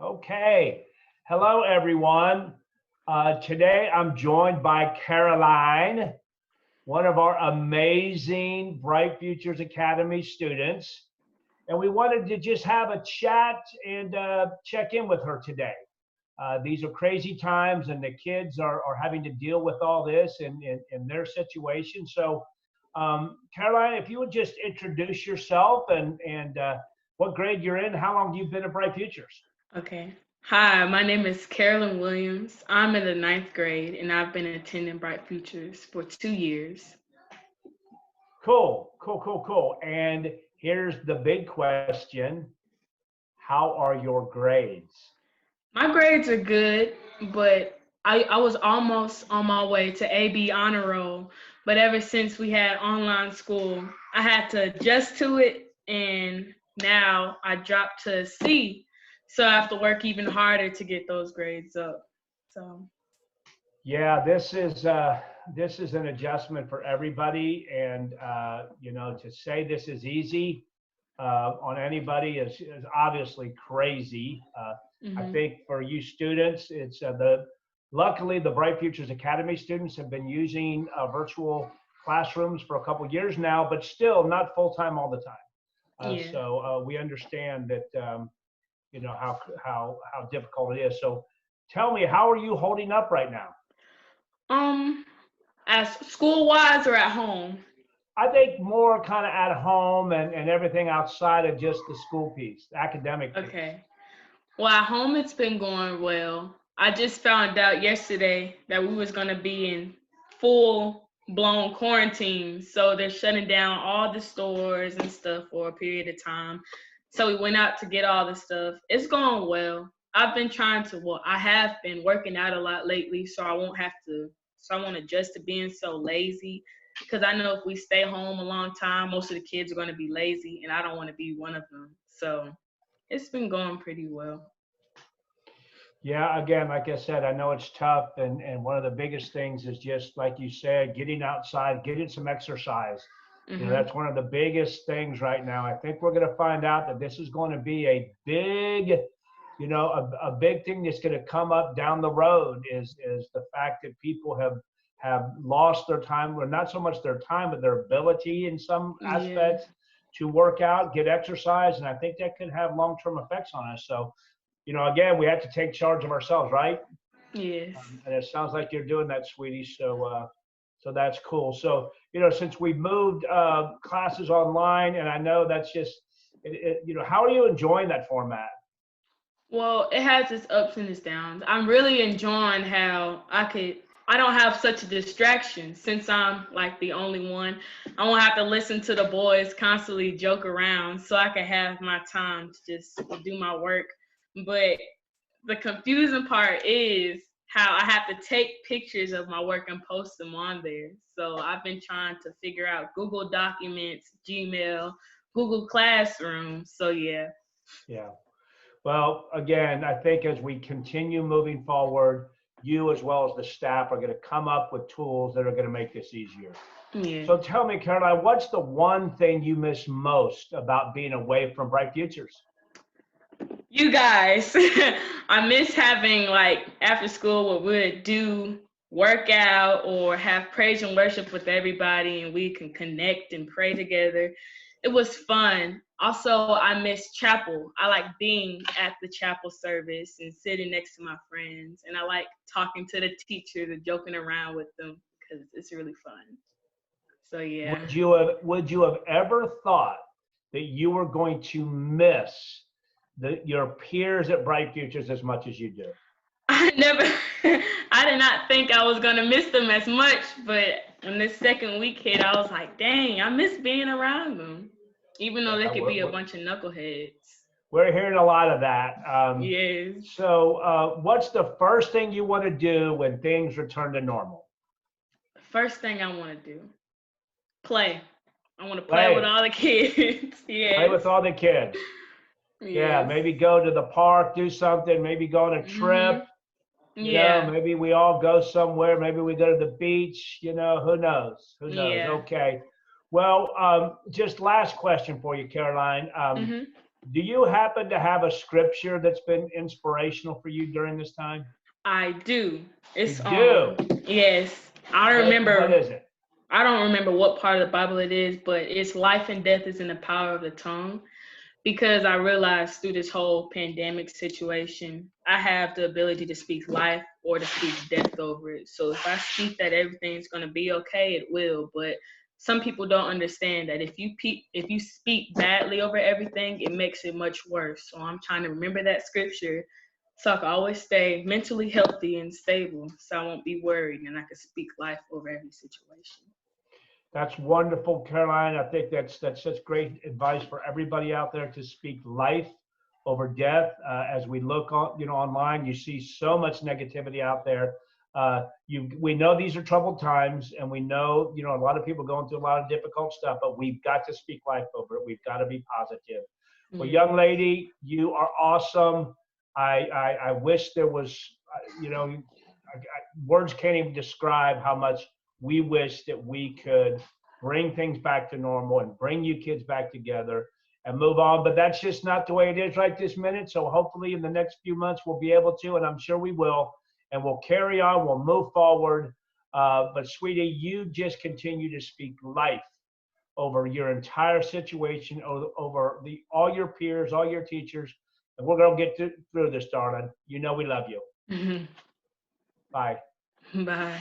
Okay. Hello, everyone. Today I'm joined by Carrilyn, one of our amazing Bright Futures Academy students. And we wanted to just have a chat and check in with her today. These are crazy times, and the kids are having to deal with all this in their situation. So, Caroline, if you would just introduce yourself and what grade you're in, how long you've been at Bright Futures. Okay. Hi, my name is Carrilyn Williams. I'm in the ninth grade and I've been attending Bright Futures for 2 years. Cool. And here's the big question. How are your grades? My grades are good, but I was almost on my way to AB honor roll. But ever since we had online school, I had to adjust to it and now I dropped to C. So I have to work even harder to get those grades up. So Yeah, this is an adjustment for everybody, and to say this is easy on anybody is obviously crazy. I mhm. think for you students, it's luckily the Bright Futures Academy students have been using virtual classrooms for a couple years now, but still not full time all the time. Yeah. So we understand that how difficult it is. So tell me, how are you holding up right now? Um as school wise or at home? I think more kind of at home and everything outside of just the school piece, the academic piece. Okay. Well, at home it's been going well. I just found out yesterday that we was gonna be in full blown quarantine, so they're shutting down all the stores and stuff for a period of time. So we went out to get all the stuff. It's going well. I have been working out a lot lately, so I won't adjust to being so lazy. Because I know if we stay home a long time, most of the kids are going to be lazy, and I don't want to be one of them. So it's been going pretty well. Yeah, again, like I said, I know it's tough, and one of the biggest things is just like you said, getting outside, getting some exercise. Mhm. That's one of the biggest things right now. I think we're going to find out that this is going to be a big, a big thing that's going to come up down the road is the fact that people have lost their time, or not so much their time, but their ability in some Yeah. aspects to work out, get exercise, and I think that could have long-term effects on us. So, again, we have to take charge of ourselves, right? Yes. And it sounds like you're doing that, sweetie. So that's cool. So, since we moved classes online, and I know that's just, how are you enjoying that format? Well, it has its ups and its downs. I'm really enjoying how I don't have such a distraction since I'm like the only one. I won't have to listen to the boys constantly joke around, so I can have my time to just do my work. But the confusing part is how I have to take pictures of my work and post them on there. So I've been trying to figure out Google Documents, Gmail, Google Classroom. So yeah. Yeah. Well, again, I think as we continue moving forward, you as well as the staff are going to come up with tools that are going to make this easier. Yeah. So tell me, Caroline, what's the one thing you miss most about being away from Bright Futures? You guys, I miss having like after school where we would do workout or have praise and worship with everybody and we can connect and pray together. It was fun. Also, I miss chapel. I like being at the chapel service and sitting next to my friends. And I like talking to the teachers and joking around with them because it's really fun. So, yeah. Would you have ever thought that you were going to miss your peers at Bright Futures as much as you do? I never, I did not think I was gonna miss them as much, but when this second week hit, I was like, dang, I miss being around them, even though they Yeah, could be a bunch of knuckleheads. we're hearing a lot of that. Yes. So, what's the first thing you want to do when things return to normal? First thing I want to do, play. I want to play with Play, all the kids. play Yes. with all the kids. Yeah, Yes. maybe go to the park, do something, maybe go on a trip. Mhm. Yeah. Maybe we all go somewhere. Maybe we go to the beach. Who knows? Who knows? Yeah. Okay. Well, just last question for you, Caroline. Mhm. Do you happen to have a scripture that's been inspirational for you during this time? I do. It's You do? yes. I What remember is it? I don't remember what part of the Bible it is, but it's life and death is in the power of the tongue. Because I realized through this whole pandemic situation, I have the ability to speak life or to speak death over it. So if I speak that everything's going to be okay, it will. But some people don't understand that if you speak badly over everything, it makes it much worse. So I'm trying to remember that scripture so I can always stay mentally healthy and stable, so I won't be worried and I can speak life over every situation. That's wonderful, Caroline. I think that's such great advice for everybody out there to speak life over death. As we look on, online, you see so much negativity out there. We know these are troubled times, and we know, a lot of people going through a lot of difficult stuff. But we've got to speak life over it. We've got to be positive. Well, young lady, you are awesome. I wish there was, words can't even describe how much we wish that we could bring things back to normal and bring you kids back together and move on. But that's just not the way it is right this minute. So hopefully in the next few months, we'll be able to, and I'm sure we will, and we'll carry on, we'll move forward. But sweetie, you just continue to speak life over your entire situation, over all your peers, all your teachers. And we're going to get through this, darling. You know we love you. Mm-hmm. Bye. Bye.